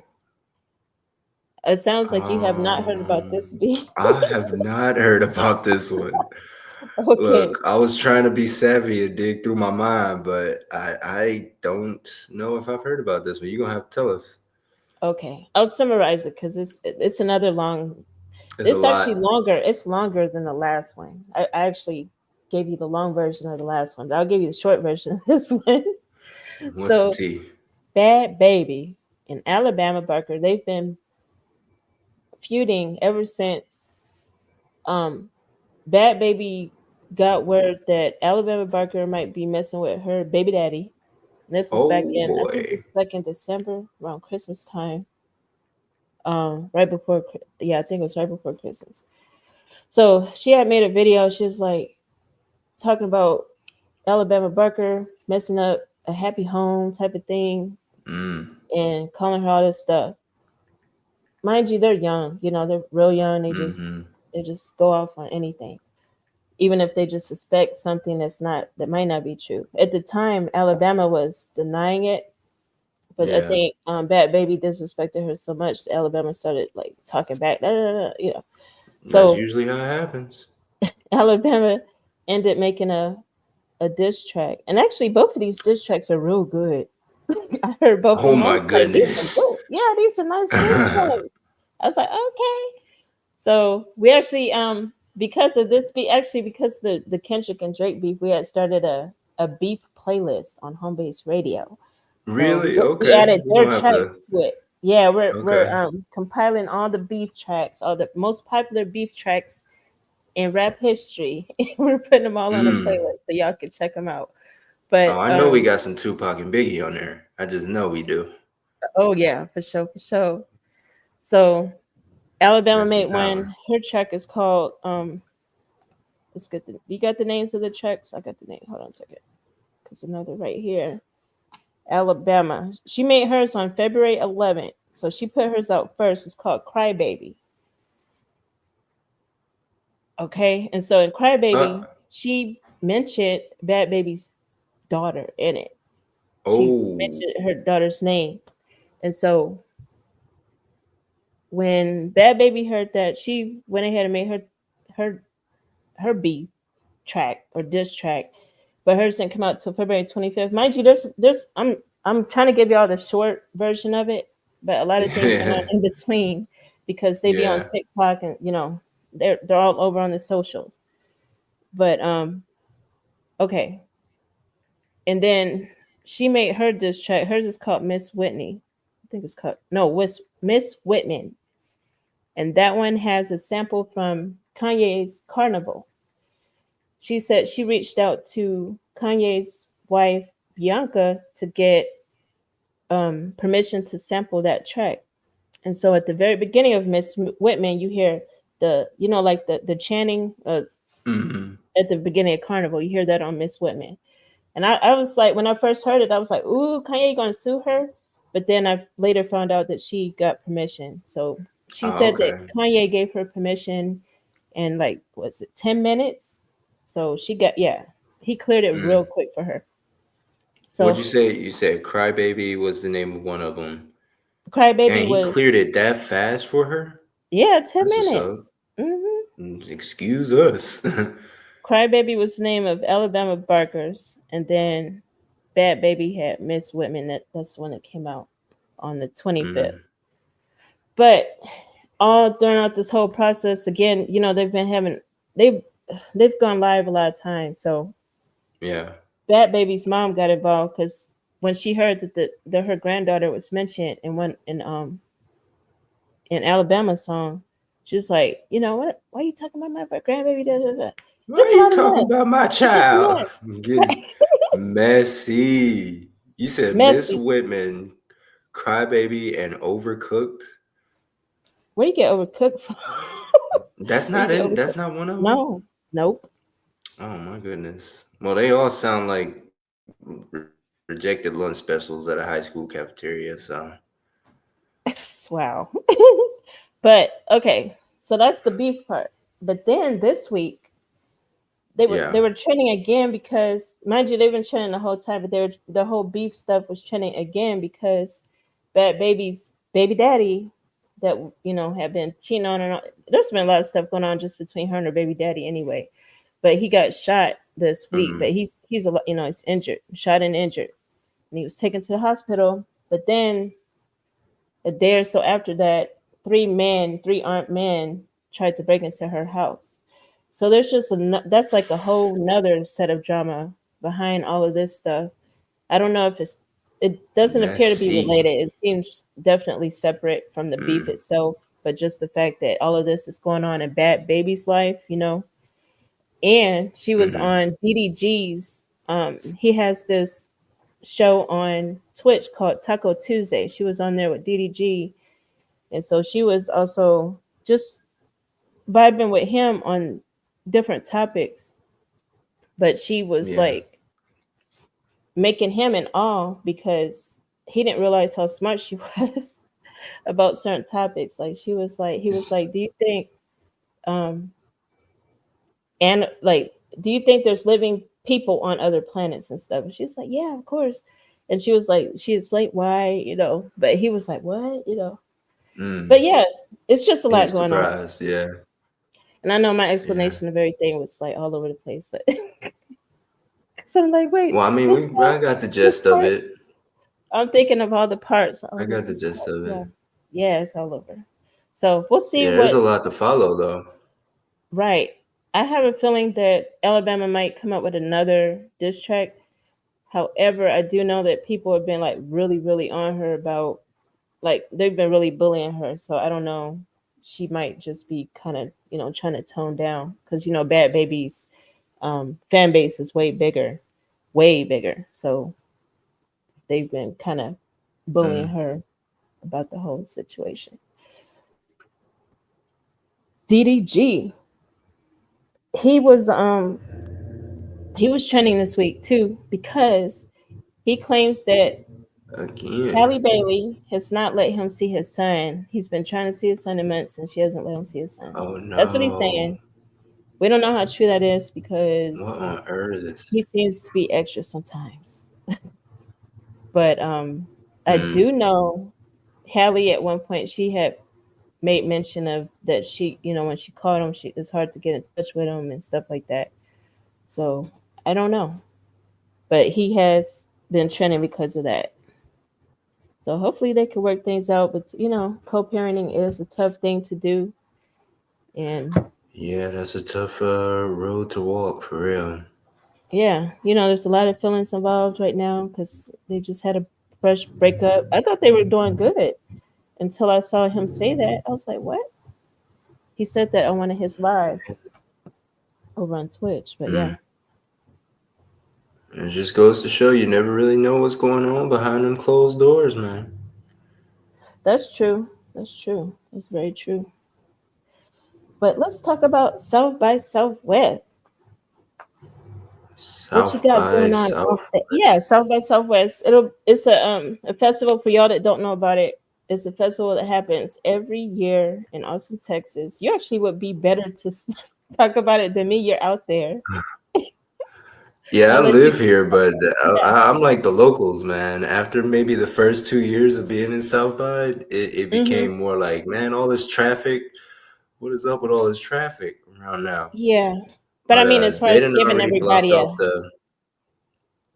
It sounds like you have not heard about this Um, beef. I have not heard about this one. Okay. Look, I was trying to be savvy and dig through my mind, but I don't know if I've heard about this one. You're gonna have to tell us. Okay. I'll summarize it because it's another long. It's a It's actually lot. longer. It's longer than the last one. I actually gave you the long version of the last one, but I'll give you the short version of this one. What's the So, tea? Bad Baby and Alabama Barker, they've been feuding ever since um Bad Baby got word that Alabama Barker might be messing with her baby daddy. And this was back Oh in, I think this boy. was back in December around Christmas time. Right before, yeah, I think it was right before Christmas. So she had made a video. She was like talking about Alabama Barker messing up a happy home type of thing Mm. and calling her all this stuff. Mind you, they're young. They're real young. Mm-hmm. They just go off on anything, even if they just suspect something that might not be true. At the time, Alabama was denying it, but I Yeah. think Bad Baby disrespected her so much, that Alabama started like talking back. That's So usually how it happens. Alabama ended making a diss track, and actually both of these diss tracks are real good. I heard both of Oh them. I my was like, these are goodness. good. Yeah, these are nice diss tracks. I was like, okay. So we actually because of this beef, actually because the Kendrick and Drake beef, we had started a beef playlist on home base radio. So Really? we Okay. added We're their gonna have tracks to. to it. Yeah, we're Okay. compiling all the beef tracks, all the most popular beef tracks in rap history. We're putting them all on a Mm. playlist so y'all can check them out. Oh, But I know we got some Tupac and Biggie on there. I just know we do. oh yeah, for sure, for sure. So Alabama Rest in made power. one. Her track is called let's get you got the names of the tracks? I got the name. Hold on a second. Cause another right here. Alabama. She made hers on February 11th. So she put hers out first. It's called Crybaby. Okay. And so in Uh, Crybaby, she mentioned Bad Baby's daughter in it. She oh. mentioned her daughter's name. And so when Bad Baby heard that, she went ahead and made her her beef track or diss track, but hers didn't come out till February 25th. Mind you, there's I'm trying to give y'all the short version of it, but a lot of things went on Yeah. in between because they be on Yeah. TikTok and they're all over on the socials. But okay. And then she made her diss track. Hers is called Miss Whitney. I think it's called no, Miss Whitman. And that one has a sample from Kanye's Carnival. She said she reached out to Kanye's wife Bianca to get permission to sample that track. And so at the very beginning of Miss Whitman, you hear the like the chanting Mm-hmm. at the beginning of Carnival. You hear that on Miss Whitman. And I was like, when I first heard it, I was like, ooh, Kanye gonna sue her. But then I later found out that she got permission. So she Oh, said that okay. Kanye gave her permission in like, was it 10 minutes? So she got, yeah, he cleared it real Mm. quick for her. What'd So you say? You said Crybaby was the name of one of them. Crybaby Dang, he was, cleared it that fast for her? yeah, 10 That's what's up. minutes. Hmm. Excuse us. Crybaby was the name of Alabama Barkers. And then Bad Baby had Miss Whitman. That's the one that came out on the 25th. Mm, But all throughout this whole process, again, they've been having they've they've gone live a lot of times. So yeah. Bad Baby's mom got involved because when she heard that her granddaughter was mentioned in one in Alabama song, she was like, you know what? Why are you talking about my grandbaby? Da, da, da. Why are Just a you lot of talking mess. about my It's just child? mess. Getting messy. You said Miss Messy. Whitman, Crybaby, and Overcooked. Where you get overcooked from? That's Where you not get in. overcooked? That's not one of them. No, nope. Oh my goodness. Well, they all sound like rejected lunch specials at a high school cafeteria. So Wow. But okay, so that's the beef part. But then this week yeah. they were trending again because, mind you, they've been trending the whole time, but the whole beef stuff was trending again because Bad Baby's baby daddy that had been cheating on her. There's been a lot of stuff going on just between her and her baby daddy anyway. But he got shot this week. But Mm, he's a he's injured, shot and injured, and he was taken to the hospital. But then a day or so after that, three armed men tried to break into her house. So there's just that's like a whole nother set of drama behind all of this stuff. I don't know if it doesn't appear to be messy. related. It seems definitely separate from the beef Mm, itself, but just the fact that all of this is going on in Bad Baby's life, and she was mm-hmm. on DDG's. He has this show on Twitch called Taco Tuesday. She was on there with DDG, and so she was also just vibing with him on different topics, but she was Yeah. like making him in awe because he didn't realize how smart she was about certain topics. Like he was It's, like, do you think um and like do you think there's living people on other planets and stuff? And she was like, yeah, of course. And she was like, she explained why, but he was like, what, but mm, yeah, it's just a he lot was going on. surprised. Yeah. And I know my Yeah. explanation of everything was like all over the place, but so I'm like, wait, Well, I mean, this part, I got the this gist of part. it. I'm thinking of all the parts. I Oh, got this the is gist part. of Yeah, it. yeah, it's all over. So we'll see Yeah, there's what. a lot to follow, though. Right. I have a feeling that Alabama might come up with another diss track. However, I do know that people have been like really, really on her about, like, they've been really bullying her. So I don't know. She might just be kind of trying to tone down because Bad Baby's fan base is way bigger, way bigger. So they've been kind of bullying Mm, her about the whole situation. DDG, he was um he was trending this week too because he claims that again. Halle Bailey has not let him see his son. He's been trying to see his son in months, and she hasn't let him see his son. Oh That's what he's no. saying. We don't know how true that is What because on earth? he seems to be extra sometimes. But I Mm, do know Halle at one point she had made mention of that she, when she called him, it's hard to get in touch with him and stuff like that. So I don't know, but he has been trending because of that. So hopefully they can work things out. But co-parenting is a tough thing to do, and yeah, that's a tough road to walk for real. yeah, there's a lot of feelings involved right now because they just had a fresh breakup. I thought they were doing good until I saw him say that. I was like, what? He said that on one of his lives over on Twitch. But yeah, Mm. It just goes to show you never really know what's going on behind them closed doors, man. that's true. That's true. That's very true. But let's talk about South by Southwest. What you South got by going on off the Southwest. yeah, South by Southwest. It's a festival for y'all that don't know about it. It's a festival that happens every year in Austin, Texas. You actually would be better to talk about it than me. You're out there. Yeah, I I'll let you. live here, but Yeah. I'm like the locals, man. After maybe the first 2 years of being in South by, it Mm-hmm. became more like, man, all this traffic. What is up with all this traffic around now? Yeah. But I But mean, as far they as didn't giving already blocked everybody off a, the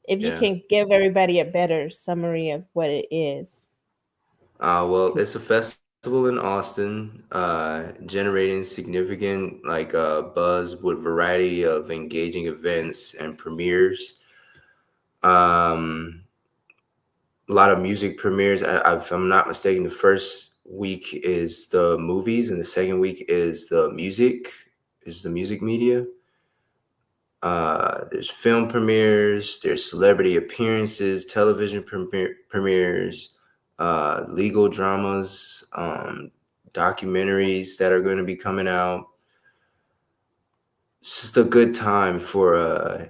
if you yeah. can give everybody a better summary of what it is. Well, it's a festival in Austin, generating significant buzz with variety of engaging events and premieres. Um, a lot of music premieres. If I'm not mistaken, the first week is the movies, and the second week is the music media. There's film premieres, there's celebrity appearances, television premieres, legal dramas, documentaries that are going to be coming out. It's just a good time for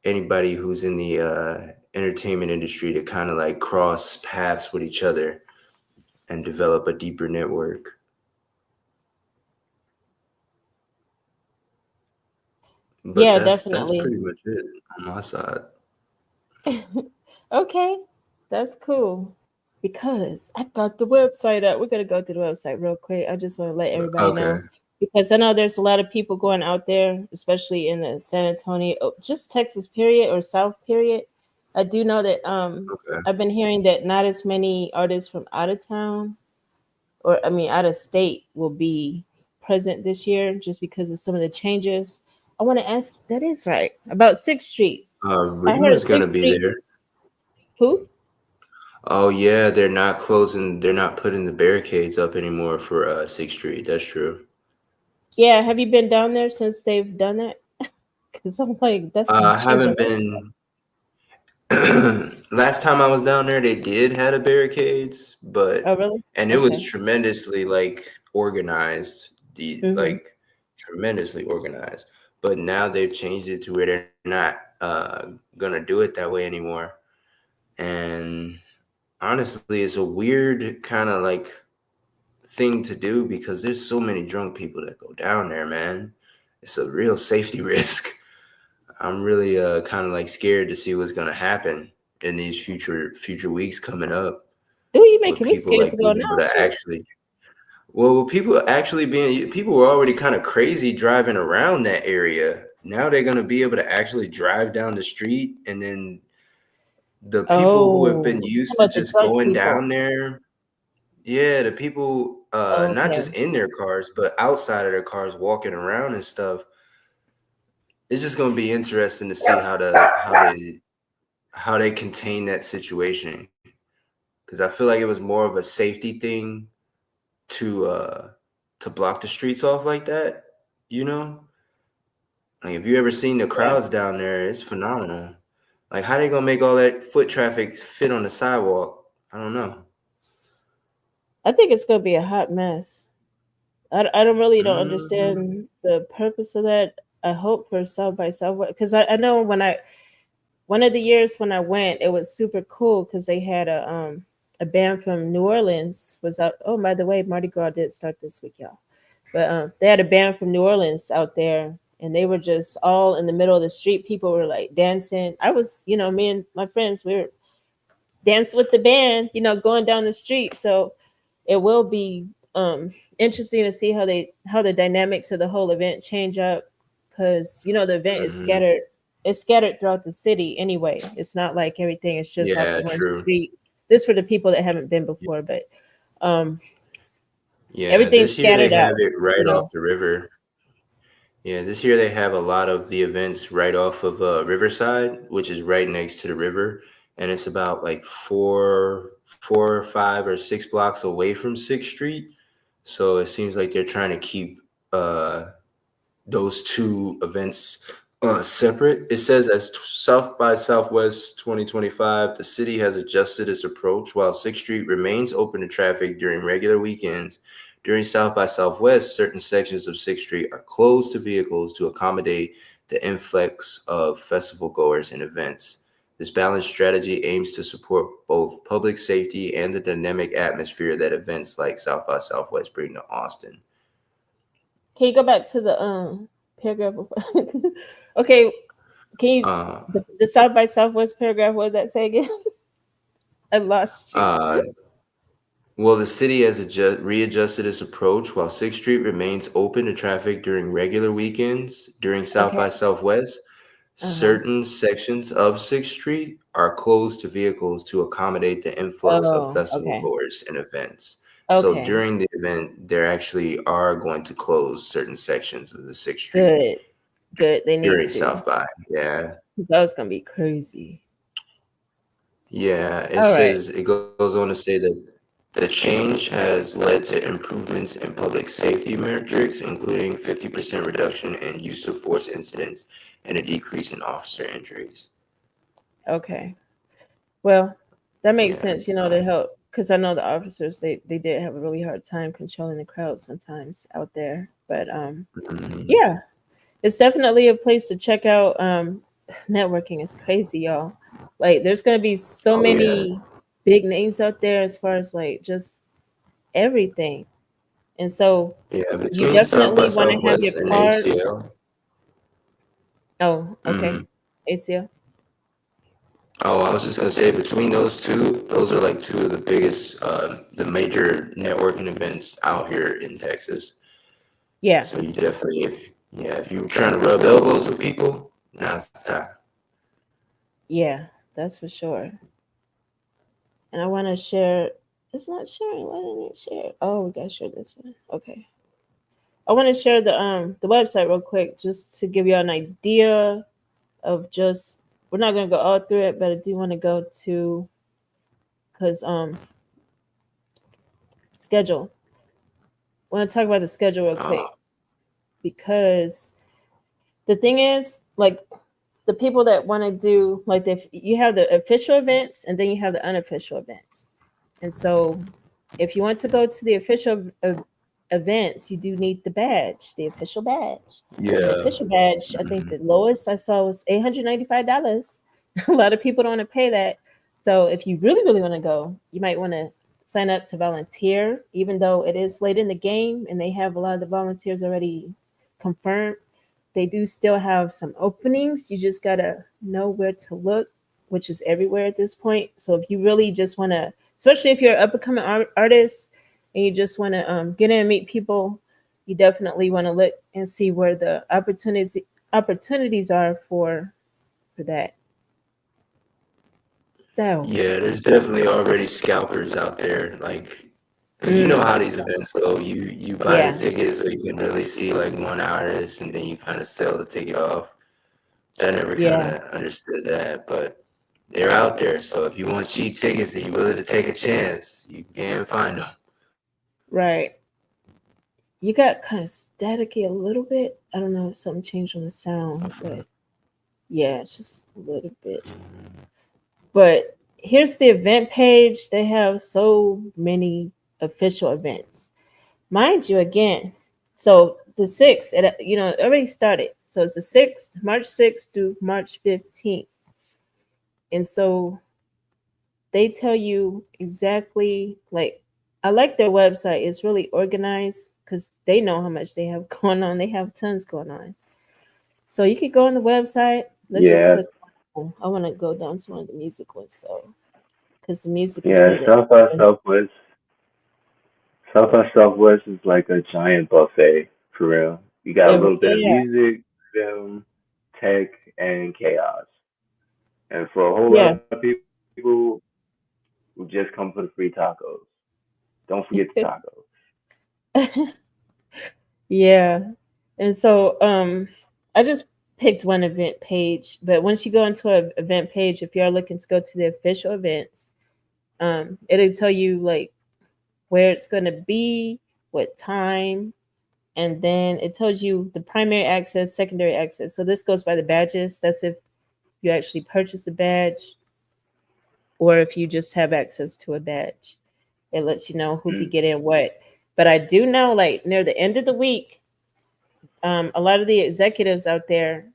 anybody who's in the entertainment industry to kind of like cross paths with each other and develop a deeper network. But Yeah, that's definitely. pretty much it on my side. Okay, that's cool. Because I got the website up. We're gonna go through the website real quick. I just want to let everybody Okay. know because I know there's a lot of people going out there, especially in the San Antonio, just Texas period or South period. I do know that Okay. I've been hearing that not as many artists from out of town or I mean out of state will be present this year just because of some of the changes. I want to ask. That is right about Sixth Street. I heard Rima's gonna Sixth be Street. there. Who? Oh yeah, they're not closing. They're not putting the barricades up anymore for Sixth Street. That's true. Yeah, have you been down there since they've done it? Because I'm like, that's gonna I change a haven't lot. been. Last time I was down there, they did had a barricades, Oh, but really? and it was Okay. tremendously like organized. The Mm-hmm. like tremendously organized. But now they've changed it to where they're not gonna do it that way anymore. And honestly, it's a weird kind of like thing to do because there's so many drunk people that go down there, man. It's a real safety risk. I'm really kind of like scared to see what's gonna happen in these future weeks coming up Ooh, you with making me people scared like to go being now, able to shit. actually well people actually being people were already kind of crazy driving around that area. Now they're gonna be able to actually drive down the street and then the people who have Oh, been you talking used to about the just drunk going people? down there. Yeah, the people, not Okay. just in their cars, but outside of their cars, walking around and stuff. It's just gonna be interesting to see how they contain that situation. Because I feel like it was more of a safety thing to uh to block the streets off like that. You know, like if you ever seen the Yeah, crowds down there, it's phenomenal. Like how they gonna make all that foot traffic fit on the sidewalk? I don't know. I think it's gonna be a hot mess. I don't really don't Mm, understand the purpose of that. I hope for South by Southwest because I know when I one of the years when I went, it was super cool because they had a band from New Orleans was out. Oh, by the way, Mardi Gras did start this week, y'all. But they had a band from New Orleans out there, and they were just all in the middle of the street. People were like dancing. I was, me and my friends, we were dancing with the band, going down the street. So it will be interesting to see how the dynamics of the whole event change up because the event is hmm. scattered. It's scattered throughout the city anyway. It's not like everything is just off Yeah, the one true. street. This for the people that haven't been before, but um, Yeah, everything's this year they scattered have out. it You right off know. the river. Yeah, this year they have a lot of the events right off of Riverside, which is right next to the river, and it's about like 4, 5, or 6 blocks away from Sixth Street. So it seems like they're trying to keep uh, those two events separate. It says as South by Southwest 2025, the city has adjusted its approach while 6th Street remains open to traffic during regular weekends. During South by Southwest, certain sections of 6th Street are closed to vehicles to accommodate the influx of festival goers and events. This balanced strategy aims to support both public safety and the dynamic atmosphere that events like South by Southwest bring to Austin. Can you go back to the paragraph? Okay, can you Uh, the South by Southwest paragraph? What did that say again? I lost you. uh, well, the city has readjusted its approach while 6th Street remains open to traffic during regular weekends. During South Okay. by Southwest, Uh-huh. certain sections of 6th Street are closed to vehicles to accommodate the influx of Oh, festival okay. goers and events. So Okay. during the event, they actually are going to close certain sections of the 6th Street Good. Good. They need during to. South by. Yeah. That was gonna be crazy. Yeah, it All right. says it goes on to say that the change has led to improvements in public safety metrics, including 50% reduction in use of force incidents and a decrease in officer injuries. Okay. Well, that makes Yeah. sense, to help because I know the officers they did have a really hard time controlling the crowd sometimes out there. But Mhm. yeah, it's definitely a place to check out. Networking is crazy, y'all. Like there's gonna be so Oh yeah, many big names out there as far as like just everything. And so yeah. you Between South by definitely want to have your Southwest and cards. ACL. Oh, okay. Hmm. ACL. Oh, I was just gonna say between those two, those are like two of the biggest, the major networking events out here in Texas. Yeah, So you definitely, if you're trying to rub elbows with people, now's the time. yeah, that's for sure. And I want to share. It's not sharing. Why didn't it share? Oh, we gotta share this one. Okay. I want to share the website real quick just to give you an idea of just. We're not gonna go all through it, but I do want to go to because schedule. I want to talk about the schedule real Uh, quick because the thing is like the people that want to do like you have the official events and then you have the unofficial events. And so if you want to go to the official events, you do need the badge, the official badge. And the yeah. official badge, I think Mhm. the lowest I saw was $895. A lot of people don't want to pay that. So if you really, really want to go, you might want to sign up to volunteer, even though it is late in the game and they have a lot of the volunteers already confirmed. They do still have some openings. You just gotta know where to look, which is everywhere at this point. So if you really just want to, especially if you're an up and coming artist and you just want to get in and meet people, you definitely want to look and see where the opportunities are for that. So Yeah, there's definitely already scalpers out there. Like, 'cause you know mm, how these events go. You buy the yeah, ticket so you can really see like one artist, and then you kind of sell the ticket off. I never kind yeah, of understood that, but they're out there. So if you want cheap tickets and you're willing to take a chance, you can find them. right. You got kind of staticky a little bit. I don't know if something changed on the sound, but yeah, it's just a little bit. But here's the event page. They have so many official events. Mind you, again, so the 6th, it already started. So it's the 6th, March 6th through March 15th. And so they tell you exactly, like, I like their website. It's really organized because they know how much they have going on. They have tons going on. So you could go on the website. Let's just Yeah, click. I want to go down to one of the music ones though, because the music will yeah. say that. South by Southwest is like a giant buffet for real. You got a little bit of Yeah, music, film, tech, and chaos. And for a whole lot yeah. of people who just come for the free tacos, don't forget the tacos. Yeah. And so I just picked one event page, but once you go into an event page, if you're looking to go to the official events, it'll tell you like where it's going to be, what time, and then it tells you the primary access, secondary access. So this goes by the badges. That's if you actually purchase a badge or if you just have access to a badge. It lets you know who Mm. could get in what. But I do know like near the end of the week, a lot of the executives out there,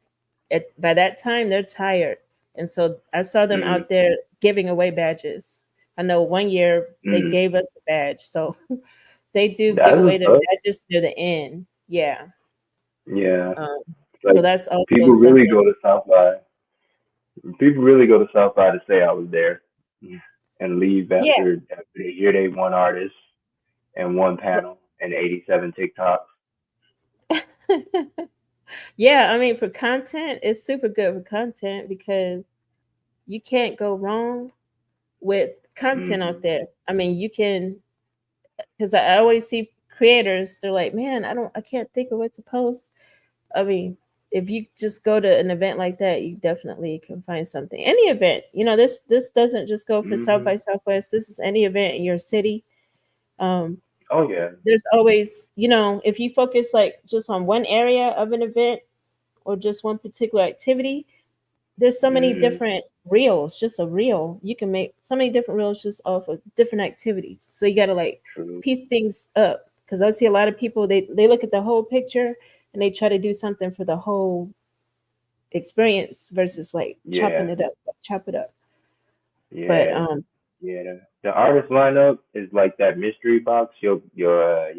by that time they're tired, and so I saw them Mm, out there giving away badges. I know one year they mm. gave us a badge, so they do give That was away their up. badges near the end. Yeah. Yeah. Um, so Like that's also people really something. go to South by. People really go to South by to say I was there, and leave Yeah. after they hear they one artist and one panel and 87 TikToks. Yeah, I mean, for content, it's super good for content because you can't go wrong with content out Hmm. there. I mean, you can, because I always see creators, they're like, man, I can't think of what to post. I mean, if you just go to an event like that, you definitely can find something. Any event, this doesn't just go for South Hmm. by Southwest. This is any event in your city. Um, Oh yeah. there's always, if you focus like just on one area of an event or just one particular activity, there's so many Hmm. different reels. Just a reel, you can make so many different reels just off of different activities. So you got to like True. piece things up, because I see a lot of people, they look at the whole picture and they try to do something for the whole experience versus like chopping Yeah. it up, chop it up. But Yeah. Yeah. The artist lineup is like that mystery box your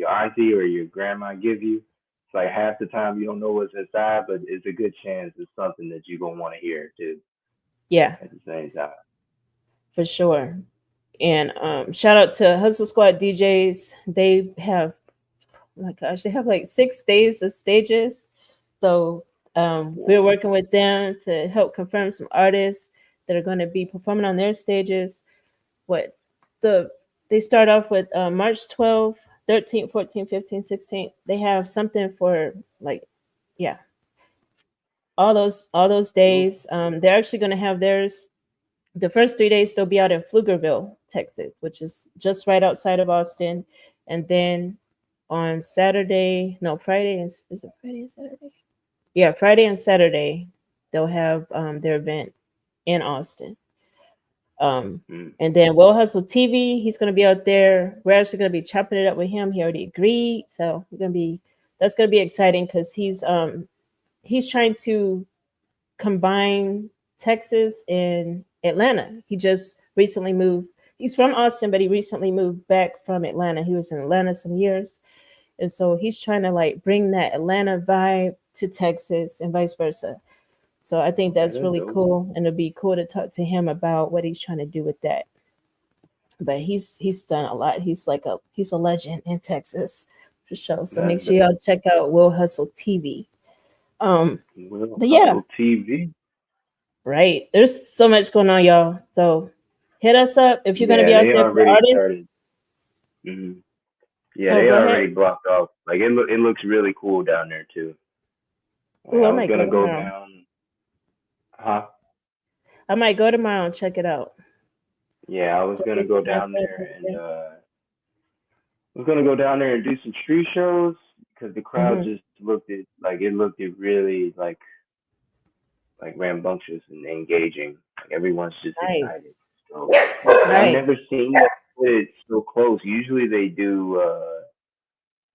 auntie or your grandma give you. It's like half the time you don't know what's inside, but it's a good chance it's something that you're gonna want to hear too yeah, at the same time. for sure. And shout out to Hustle Squad DJs. They have, oh my gosh, they have like 6 days of stages. So we're Wow. working with them to help confirm some artists that are going to be performing on their stages. What the They start off with March 12th, 13th, 14th, 15th, 16th. They have something for like, yeah, all those Ooh. days. They're actually going to have theirs. The first 3 days they'll be out in Pflugerville, Texas, which is just right outside of Austin. And then on Saturday, no, Friday, is it Friday and Saturday? Yeah, Friday and Saturday, they'll have their event in Austin. Um, Mm. and then Will Hustle TV, he's gonna be out there. We're actually gonna be chopping it up with him. He already agreed, so we're gonna be that's gonna be exciting because he's trying to combine Texas and Atlanta. He just recently moved. He's from Austin, but he recently moved back from Atlanta. He was in Atlanta some years, and so he's trying to like bring that Atlanta vibe to Texas and vice versa. So I think Okay, that's that's really dope. cool, and it'll be cool to talk to him about what he's trying to do with that. But he's done a lot. He's a legend in Texas for sure. So make That's sure y'all check out Will Hustle TV. Um, Will but yeah, Hustle TV. right. There's so much going on, y'all. So hit us up if you're gonna Yeah, be out they there for already artists. started. Hmm. Yeah, Oh, they go ahead. already blocked off. Like it looks really cool down there too. Like Ooh, I I was might go gonna go tomorrow. down. Huh? I might go tomorrow and check it out. Yeah, I was Go gonna go visit my down friends there out and there. I was gonna go down there and do some street shows because the crowd Hmm. just looked at like it looked at really like rambunctious and engaging. Like everyone's just excited. Nice, So, and I've never nice. seen them put it so close. Usually they do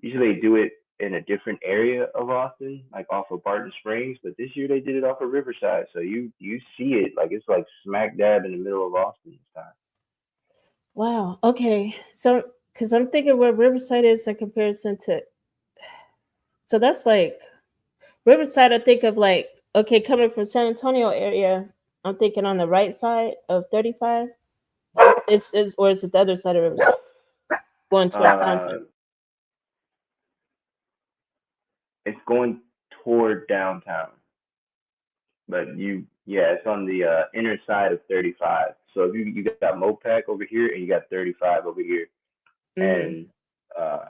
it in a different area of Austin, like off of Barton Springs, but this year they did it off of Riverside. So you see it like it's like smack dab in the middle of Austin this time. Wow. Okay. So, because I'm thinking where Riverside is in comparison to, so that's like Riverside. I think of like, okay, coming from San Antonio area, I'm thinking on the right side of 35. Or is it the other side of Riverside going towards downtown? Uh, it's going toward downtown, but yeah, it's on the inner side of 35. So if you got Mopac over here and you got 35 over here, Mm, and uh,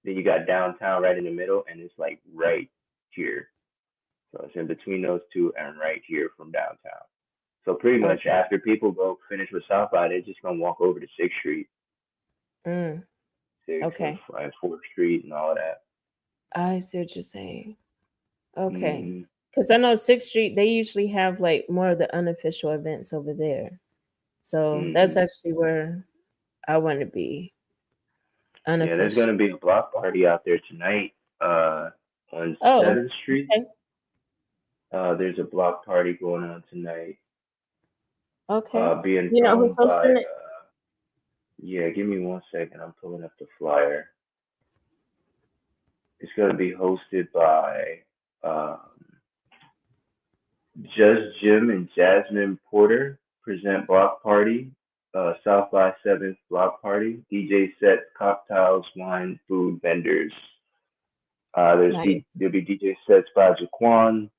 then you got downtown right in the middle, and it's like right here. So it's in between those two and right here from downtown. So pretty much okay. after people go finish with South by, they're just gonna walk over to Sixth Street, Mm, Sixth okay. and Fourth Street and all of that. I see what you're saying. Okay. Hmm. Because I know 6th Street, they usually have like more of the unofficial events over there. So that's Hmm. actually where I want to be Yeah, there's unofficial. gonna be a block party out there tonight, on Oh, Seventh Street. okay. There's a block party going on tonight, Okay. being You know who's thrown by. hosting it? Yeah, give me 1 second. I'm pulling up the flyer. It's gonna be hosted by um, Just Jim and Jasmine Porter present block party. South by 7th block party. DJ sets, cocktails, wine, food, vendors. Nice. There'll be DJ sets by Jaquan,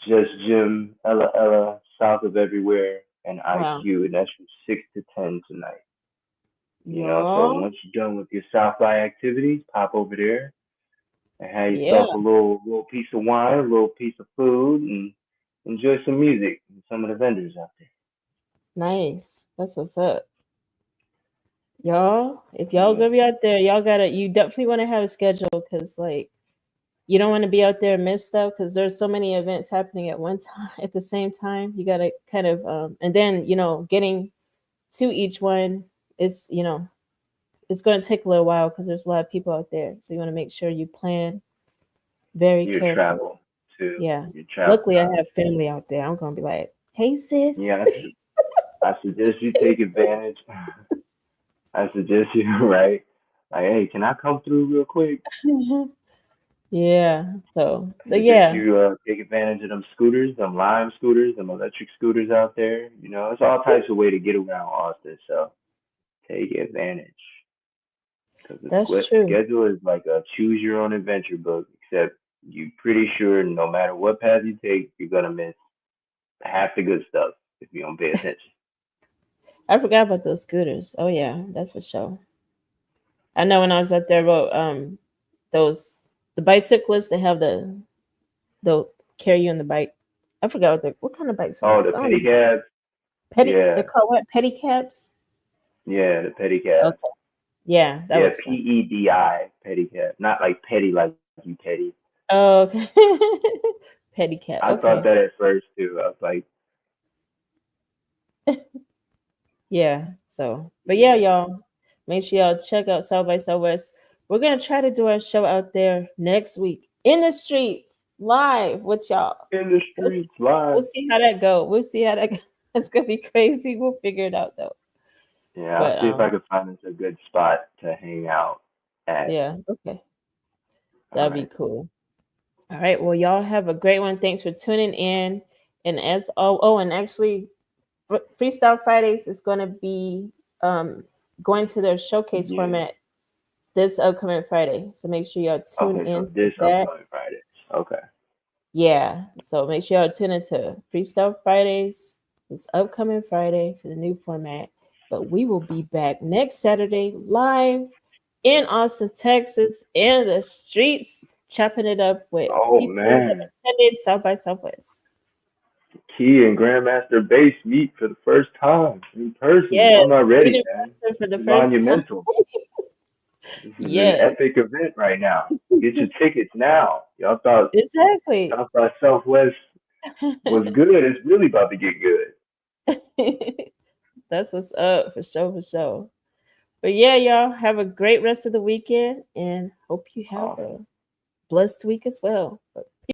Just Jim, Ella Ella, South of Everywhere, and Wow. IQ, and that's from 6 to 10 tonight. So Y'all. once you're done with your South by activities, pop over there and have Yeah. yourself a little piece of wine, a little piece of food, and enjoy some music and some of the vendors out there. Nice. That's what's up. Y'all, if y'all Yeah, gonna be out there, you definitely want to have a schedule because, like, you don't want to be out there and miss stuff because there's so many events happening at one time at the same time. You gotta kind of, and then, getting to each one is, it's going to take a little while because there's a lot of people out there. So you want to make sure you plan very your carefully. travel too, Yeah. your travel Luckily, I time. have family out there. I'm going to be like, hey, sis. Yeah, I suggest you take advantage. I suggest you, right? Like, hey, can I come through real quick? Yeah. So, I but suggest yeah, you take advantage of them scooters, them Lime scooters, them electric scooters out there. It's all types of way to get around Austin. So take advantage because the that's true. schedule is like a choose your own adventure book. Except you pretty sure no matter what path you take, you're gonna miss half the good stuff if you don't pay attention. I forgot about those scooters. Oh, yeah, that's for sure. I know when I was up there, those, the bicyclists, they have they'll carry you on the bike. I forgot what kind of bikes are Oh, those. the I don't know. pedicabs. They're Yeah, called what? Pedicabs? yeah, the pedicabs. Okay. Yeah, that Yeah, was fun. PEDI, pedicab. Not like petty, like you petty. Oh, okay. Pedicab. I thought Okay. that at first too. I was like, Yeah. So, but yeah, yeah, y'all, make sure y'all check out South by Southwest. We're gonna try to do our show out there next week in the streets, live with y'all. in the We'll, streets we'll live. see how that go. We'll see how that goes. It's gonna be crazy. We'll figure it out though. Yeah, I'll But see if I can find us a good spot to hang out at. yeah, okay, All that'd be right. cool. All right. Well, y'all have a great one. Thanks for tuning in. And and actually, Freestyle Fridays is going to be going to their showcase Yeah. format this upcoming Friday. So make sure y'all tune Okay, so in to this that. upcoming Friday. Okay. Yeah. So make sure y'all tune into Freestyle Fridays this upcoming Friday for the new format. But we will be back next Saturday live in Austin, Texas, in the streets, chopping it up with Oh people that man. attended South by Southwest. Key and Grandmaster Bass meet for the first time in person. Yes, Y'all not ready, meeting man. person for the This is first time. monumental. This is an Yes, epic event right now. Get your tickets now. exactly. Y'all thought Southwest was good. It's really about to get good. That's what's up for sure, for sure. But yeah, y'all have a great rest of the weekend and hope you have a Awesome. blessed week as well. But